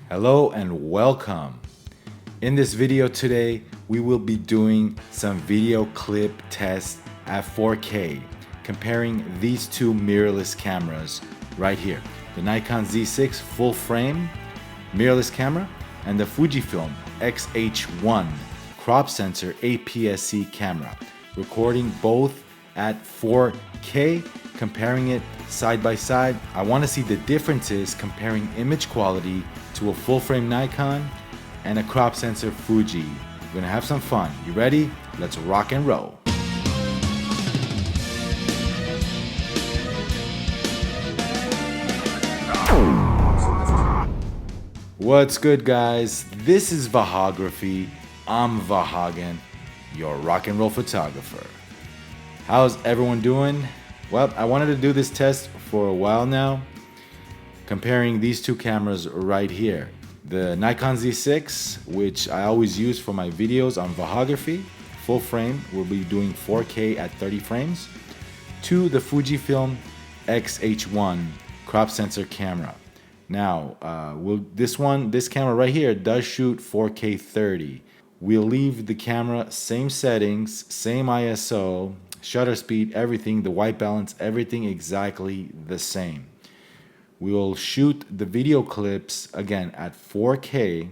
Hello and welcome. In this video today, we will be doing some video clip tests at 4K, comparing these two mirrorless cameras right here. The Nikon Z6 full frame mirrorless camera and the Fujifilm X-H1 crop sensor APS-C camera, recording both at 4K, comparing it side by side. I want to see the differences comparing image quality to a full frame Nikon and a crop sensor Fuji. We're gonna have some fun. You ready? Let's rock and roll. What's good, guys? This is Vahography. I'm Vahagan, your rock and roll photographer. How's everyone doing? Well, I wanted to do this test for a while now, comparing these two cameras right here. The Nikon Z6, which I always use for my videos on Vahography, full frame, we'll be doing 4K at 30 frames, to the Fujifilm X-H1 crop sensor camera. Now, this camera right here does shoot 4K 30. We'll leave the camera same settings, same ISO, shutter speed, everything, the white balance, everything exactly the same. We will shoot the video clips again at 4K,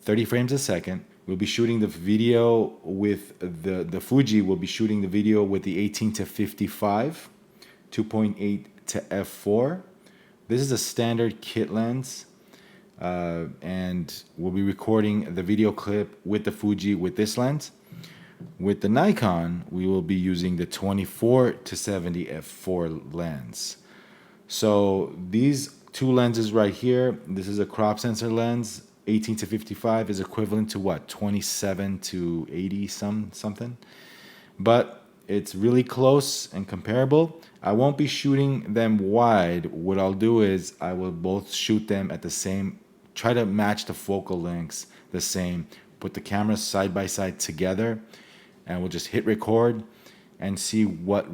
30 frames a second. We'll be shooting the video with the Fuji. We'll be shooting the video with the 18-55, 2.8 to f4. This is a standard kit lens, and we'll be recording the video clip with the Fuji with this lens. With the Nikon, we will be using the 24-70 f4 lens. So these two lenses right here, this is a crop sensor lens. 18-55 is equivalent to what? 27-80 something. But it's really close and comparable. I won't be shooting them wide. What I'll do is I will both shoot them at the same, try to match the focal lengths the same, put the cameras side by side together, and we'll just hit record and see what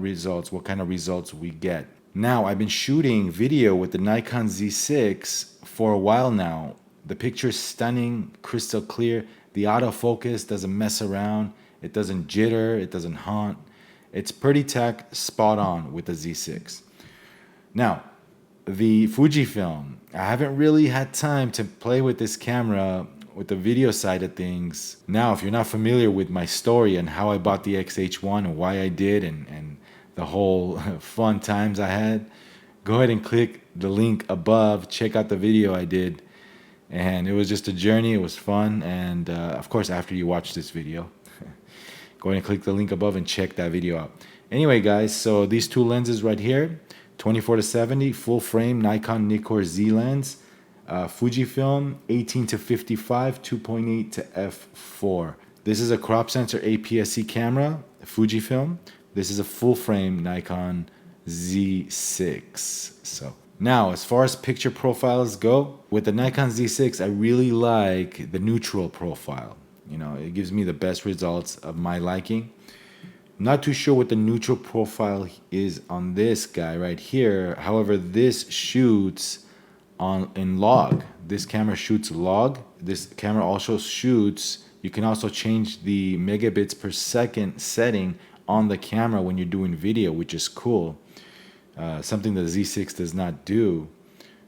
kind of results we get. Now, I've been shooting video with the Nikon Z6 for a while now. The picture's stunning, crystal clear. The autofocus doesn't mess around. It doesn't jitter. It doesn't haunt. It's pretty spot on with the Z6. Now, the Fujifilm, I haven't really had time to play with this camera with the video side of things. Now, if you're not familiar with my story and how I bought the XH1 and why I did and the whole fun times I had, go ahead and click the link above. Check out the video I did. And it was just a journey. It was fun. And of course, after you watch this video, go ahead and click the link above and check that video out. Anyway, guys, so these two lenses right here, 24-70 full frame Nikon Nikkor Z lens, Fujifilm 18-55, 2.8 to f4. This is a crop sensor APS-C camera, Fujifilm. This is a full frame Nikon Z6. So now, as far as picture profiles go, with the Nikon Z6, I really like the neutral profile. You know, it gives me the best results of my liking. Not too sure what the neutral profile is on this guy right here. However, this shoots in log. This camera shoots log. This camera also shoots, you can also change the megabits per second setting on the camera when you're doing video, which is cool. Something the Z6 does not do.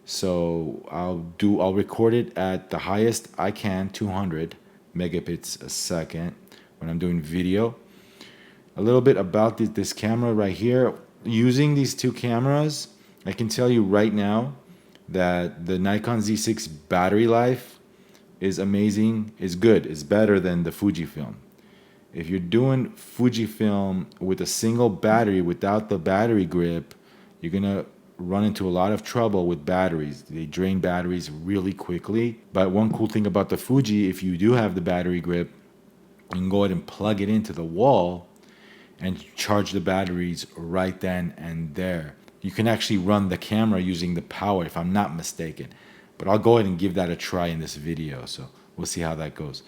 So I'll record it at the highest I can, 200 megabits a second when I'm doing video. A little bit about this camera right here. Using these two cameras, I can tell you right now that the Nikon Z6 battery life is amazing, is good, is better than the Fujifilm. If you're doing Fujifilm with a single battery without the battery grip, you're gonna run into a lot of trouble with batteries. They drain batteries really quickly. But one cool thing about the Fuji, if you do have the battery grip, you can go ahead and plug it into the wall and charge the batteries right then and there. You can actually run the camera using the power, if I'm not mistaken. But I'll go ahead and give that a try in this video, so we'll see how that goes.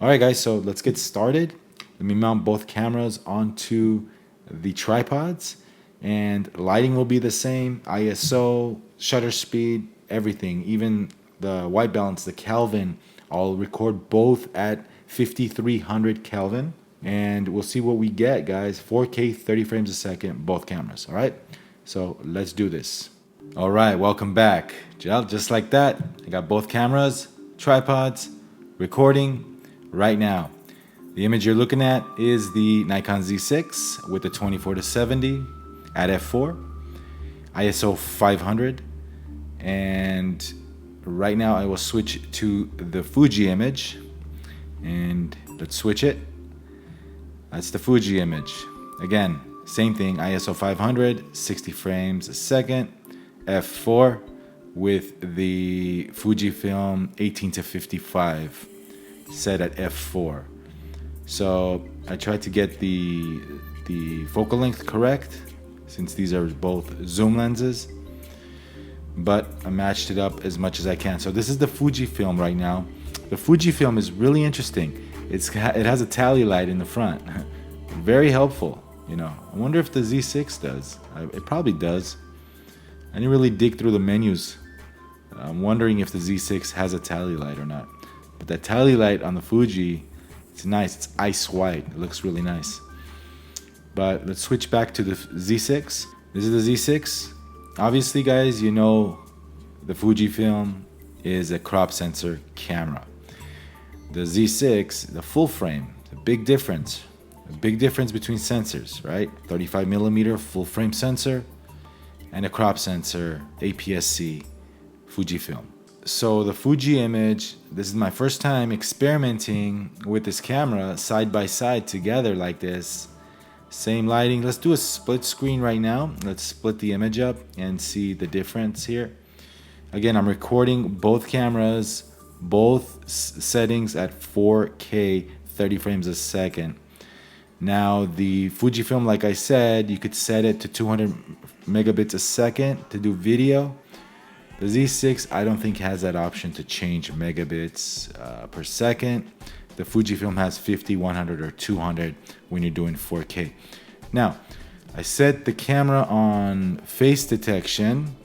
All right, guys, so let's get started. Let me mount both cameras onto the tripods, and lighting will be the same, ISO, shutter speed, everything. Even the white balance, the Kelvin, I'll record both at 5300 Kelvin, and we'll see what we get, guys. 4K, 30 frames a second, both cameras. All right, so let's do this. All right, welcome back. Just like that, I got both cameras, tripods, recording right now. The image you're looking at is the Nikon Z6 with the 24-70 at f4, ISO 500, and right now I will switch to the Fuji image, and let's switch it. That's the Fuji image. Again, same thing, ISO 500, 60 frames a second, f4 with the Fujifilm 18-55 set at f4. So I tried to get the focal length correct, since these are both zoom lenses, but I matched it up as much as I can. So this is the Fujifilm right now. The Fujifilm is really interesting. It has a tally light in the front. Very helpful, you know. I wonder if the Z6 does. It probably does. I didn't really dig through the menus. I'm wondering if the Z6 has a tally light or not. But that tally light on the Fuji, it's nice. It's ice white. It looks really nice. But let's switch back to the Z6. This is the Z6. Obviously, guys, you know the Fujifilm is a crop sensor camera. The Z6, the full frame, the big difference. A big difference between sensors, right? 35mm full frame sensor and a crop sensor, APS-C Fujifilm. So the Fuji image, this is my first time experimenting with this camera side by side together like this. Same lighting. Let's do a split screen right now. Let's split the image up and see the difference here. Again, I'm recording both cameras, both settings at 4K, 30 frames a second. Now the Fujifilm, like I said, you could set it to 200 megabits a second to do video. The Z6, I don't think has that option to change megabits per second. The Fujifilm has 50, 100, or 200 when you're doing 4K. Now, I set the camera on face detection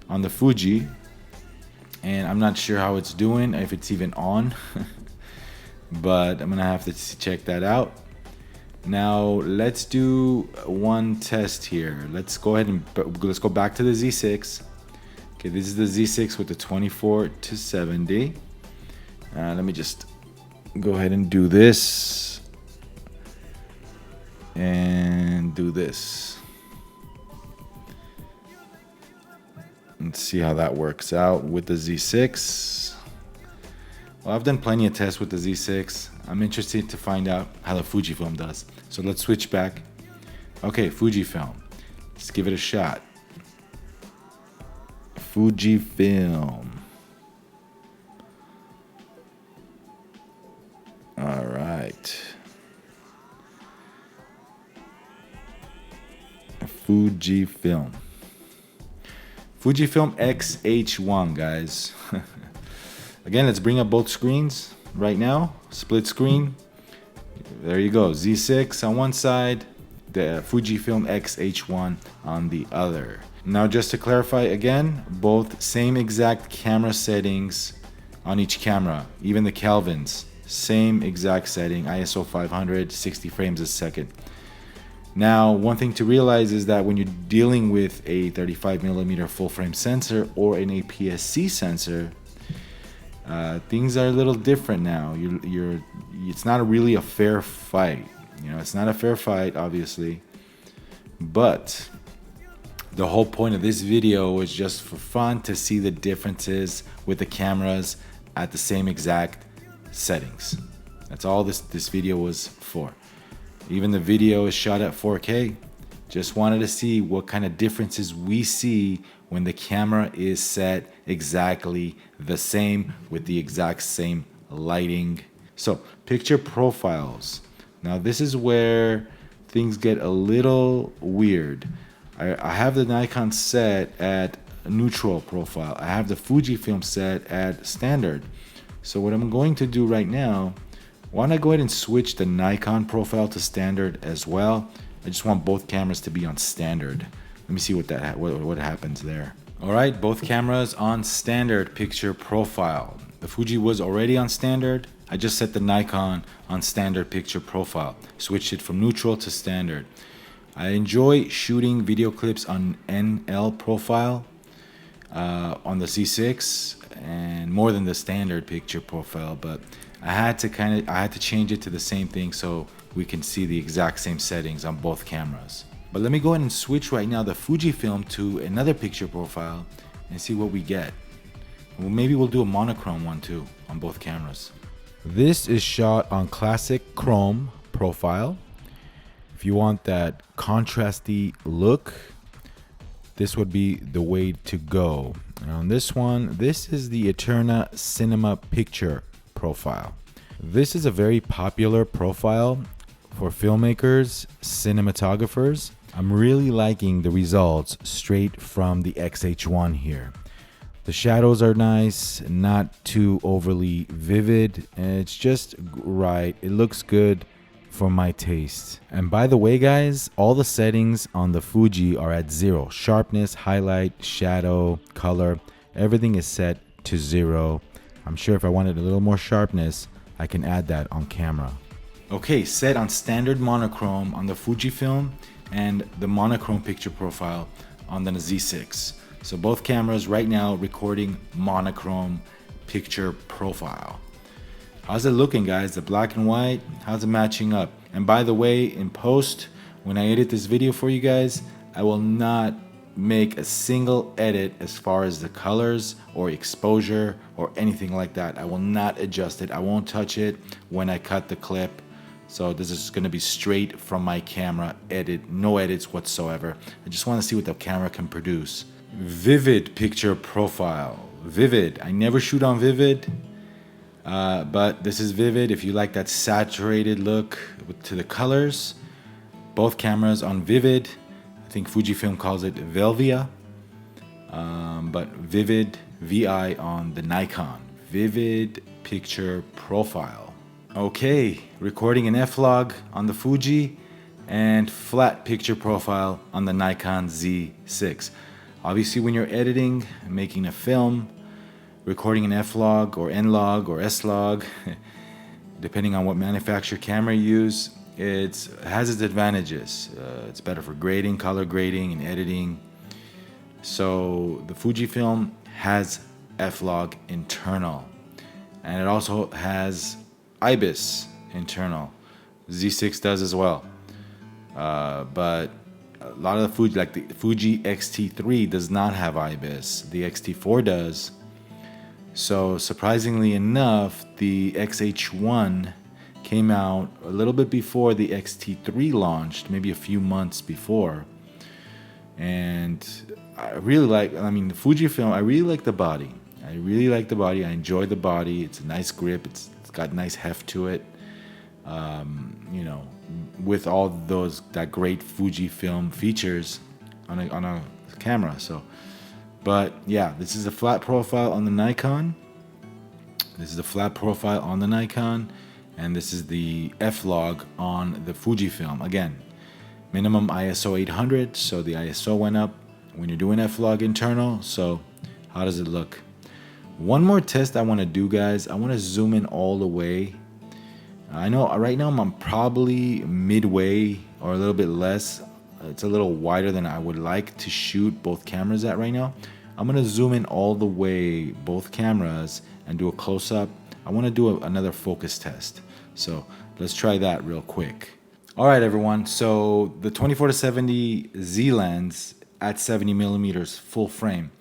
on the Fuji, and I'm not sure how it's doing, if it's even on, but I'm gonna have to check that out. Now, let's do one test here. Let's go ahead and let's go back to the Z6. Okay, this is the Z6 with the 24-70. Let me just go ahead and do this and do this. Let's see how that works out with the Z6. Well, I've done plenty of tests with the Z6. I'm interested to find out how the Fujifilm does. So let's switch back. Okay, Fujifilm. Let's give it a shot. Fujifilm. All right. Fujifilm. Fujifilm XH1, guys. Again, let's bring up both screens right now. Split screen. There you go. Z6 on one side, the Fujifilm XH1 on the other. Now, just to clarify again, both same exact camera settings on each camera, even the Kelvins. Same exact setting, ISO 500, 60 frames a second. Now, one thing to realize is that when you're dealing with a 35mm full frame sensor or an APS-C sensor, things are a little different now. It's not really a fair fight. You know, it's not a fair fight, obviously. But the whole point of this video was just for fun to see the differences with the cameras at the same exact settings. That's all this video was for. Even the video is shot at 4K. Just wanted to see what kind of differences we see when the camera is set exactly the same with the exact same lighting. So, picture profiles. Now this is where things get a little weird. I have the Nikon set at neutral profile. I have the Fujifilm set at standard. So what I'm going to do right now, why don't I go ahead and switch the Nikon profile to standard as well. I just want both cameras to be on standard. Let me see what happens there. Alright, both cameras on standard picture profile. The Fuji was already on standard. I just set the Nikon on standard picture profile. Switched it from neutral to standard. I enjoy shooting video clips on NL profile on the Z6 and more than the standard picture profile, but I had to change it to the same thing so we can see the exact same settings on both cameras. But let me go ahead and switch right now the Fujifilm to another picture profile and see what we get. Well, maybe we'll do a monochrome one too on both cameras. This is shot on classic chrome profile. If you want that contrasty look, this would be the way to go. And on this one, this is the Eterna Cinema picture profile. This is a very popular profile for filmmakers, cinematographers. I'm really liking the results straight from the XH1 here. The shadows are nice, not too overly vivid, and it's just right. It looks good for my taste. And by the way, guys, all the settings on the Fuji are at 0. Sharpness, highlight, shadow, color, everything is set to 0. I'm sure if I wanted a little more sharpness, I can add that on camera. Okay, set on standard monochrome on the Fujifilm and the monochrome picture profile on the Z6. So both cameras right now recording monochrome picture profile. How's it looking, guys? The black and white, how's it matching up? And by the way, in post, when I edit this video for you guys, I will not make a single edit as far as the colors or exposure or anything like that. I will not adjust it. I won't touch it when I cut the clip. So this is going to be straight from my camera edit, no edits whatsoever. I just want to see what the camera can produce. Vivid picture profile. Vivid. I never shoot on vivid, but this is vivid. If you like that saturated look to the colors, both cameras on vivid. I think Fujifilm calls it Velvia, but vivid VI on the Nikon. Vivid picture profile. Okay, recording an F-log on the Fuji and flat picture profile on the Nikon Z6. Obviously, when you're editing, making a film, recording an F-log or N-log or S-log, depending on what manufacturer camera you use, it has its advantages. It's better for grading, color grading, and editing. So the Fujifilm has F-log internal, and it also has IBIS internal. Z6 does as well, but a lot of the Fuji, like the Fuji X-T3, does not have IBIS. The X-T4 does. So surprisingly enough, the XH1 came out a little bit before the X-T3 launched, maybe a few months before. And I really like, I mean, the Fujifilm, I really like the body. I enjoy the body. It's a nice grip. It's got nice heft to it. You know, with all that great Fujifilm features on a camera. So, but yeah, this is a flat profile on the Nikon. And this is the F-log on the Fujifilm. Again, minimum ISO 800, so the ISO went up when you're doing F-log internal. So how does it look? One more test I want to do, guys. I want to zoom in all the way. I know right now I'm probably midway or a little bit less. It's a little wider than I would like to shoot both cameras at right now. I'm going to zoom in all the way, both cameras, and do a close-up. I want to do another focus test. So let's try that real quick. All right, everyone. So the 24-70 Z lens at 70 millimeters full frame.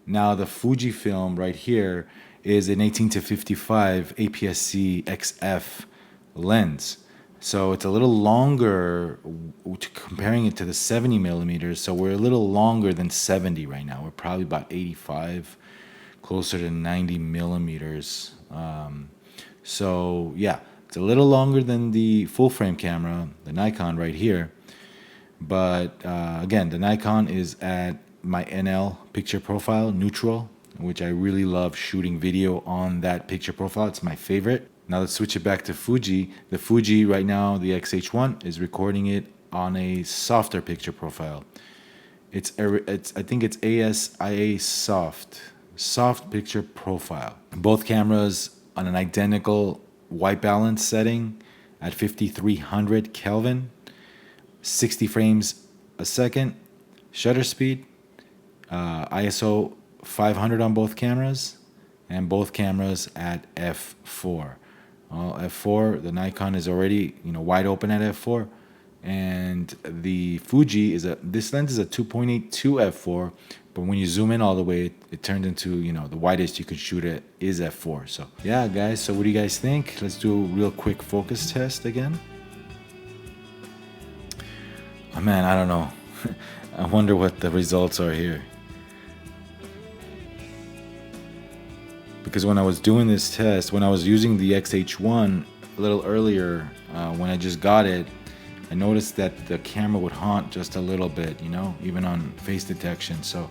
Now the Fujifilm right here is an 18-55 APS-C XF lens. So it's a little longer comparing it to the 70 millimeters. So we're a little longer than 70 right now. We're probably about 85, closer to 90 millimeters. So yeah, it's a little longer than the full frame camera, the Nikon right here. But again, the Nikon is at my NL picture profile, neutral, which I really love shooting video on that picture profile. It's my favorite. Now let's switch it back to Fuji. The Fuji right now, the X-H1, is recording it on a softer picture profile. I think it's ASIA soft picture profile. Both cameras on an identical white balance setting at 5300 Kelvin, 60 frames a second, shutter speed, ISO 500 on both cameras, and both cameras at f4. F4, the Nikon is already wide open at f4, and the Fuji this lens is a 2.82 f4, but when you zoom in all the way, it turned into the widest you could shoot it is f4. So yeah, guys. So what do you guys think? Let's do a real quick focus test again. Oh man, I don't know. I wonder what the results are here. Because when I was doing this test, when I was using the XH1 a little earlier, when I just got it, I noticed that the camera would haunt just a little bit, even on face detection. So,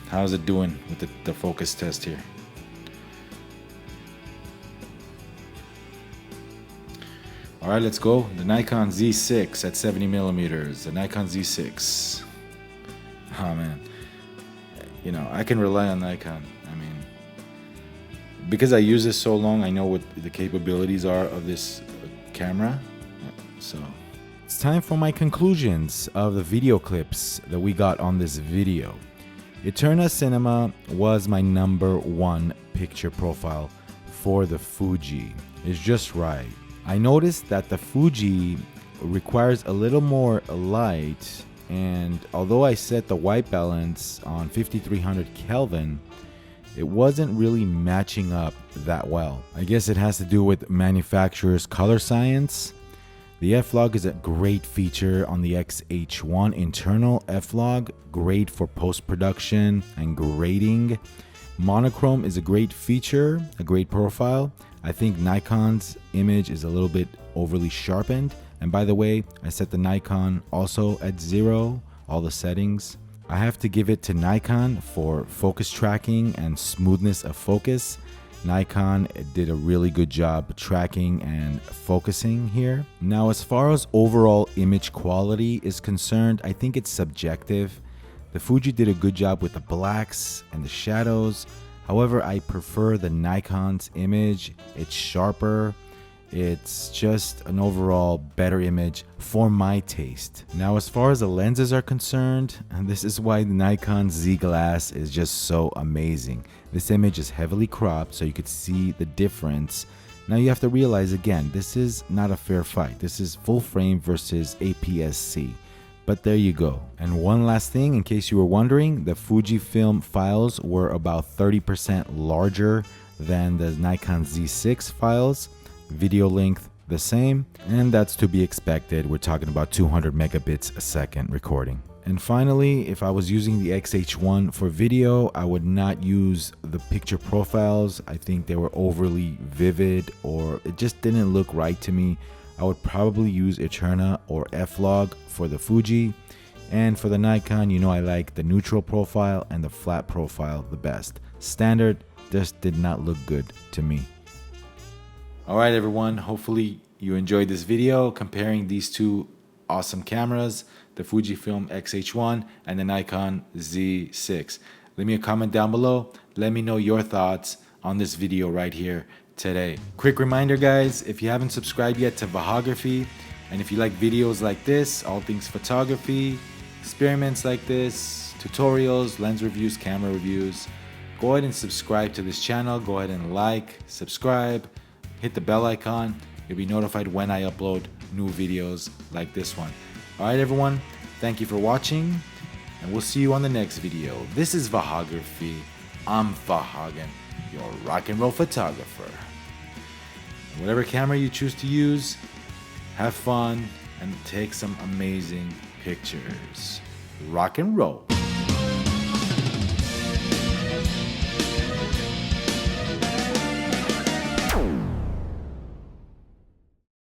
how's it doing with the focus test here? All right, let's go. The Nikon Z6 at 70 millimeters. The Nikon Z6. Oh man. I can rely on Nikon. I mean, because I use this so long, I know what the capabilities are of this camera. So it's time for my conclusions of the video clips that we got on this video. Eterna Cinema was my #1 picture profile for the Fuji. It's just right. I noticed that the Fuji requires a little more light, and although I set the white balance on 5300 Kelvin, it wasn't really matching up that well. I guess it has to do with manufacturer's color science. The F-Log is a great feature on the X-H1 internal F-Log, great for post-production and grading. Monochrome is a great feature, a great profile. I think Nikon's image is a little bit overly sharpened. And by the way, I set the Nikon also at 0, all the settings. I have to give it to Nikon for focus tracking and smoothness of focus. Nikon did a really good job tracking and focusing here. Now, as far as overall image quality is concerned, I think it's subjective. The Fuji did a good job with the blacks and the shadows. However, I prefer the Nikon's image. It's sharper. It's just an overall better image for my taste. Now, as far as the lenses are concerned, and this is why the Nikon Z glass is just so amazing. This image is heavily cropped so you could see the difference. Now you have to realize again, this is not a fair fight. This is full frame versus APS-C. But there you go. And one last thing, in case you were wondering, the Fujifilm files were about 30% larger than the Nikon Z6 files. Video length the same, and that's to be expected. We're talking about 200 megabits a second recording. And finally, if I was using the XH1 for video, I would not use the picture profiles. I think they were overly vivid, or it just didn't look right to me. I would probably use Eterna or F-Log for the Fuji. And for the Nikon, I like the neutral profile and the flat profile the best. Standard just did not look good to me. Alright everyone, hopefully you enjoyed this video comparing these two awesome cameras, the Fujifilm X-H1 and the Nikon Z6. Leave me a comment down below. Let me know your thoughts on this video right here today. Quick reminder guys, if you haven't subscribed yet to Vahography, and if you like videos like this, all things photography, experiments like this, tutorials, lens reviews, camera reviews, go ahead and subscribe to this channel. Go ahead and like, subscribe, hit the bell icon. You'll be notified when I upload new videos like this one. Alright everyone, thank you for watching, and we'll see you on the next video. This is Vahography. I'm Vahagan, your rock and roll photographer. Whatever camera you choose to use, have fun and take some amazing pictures. Rock and roll.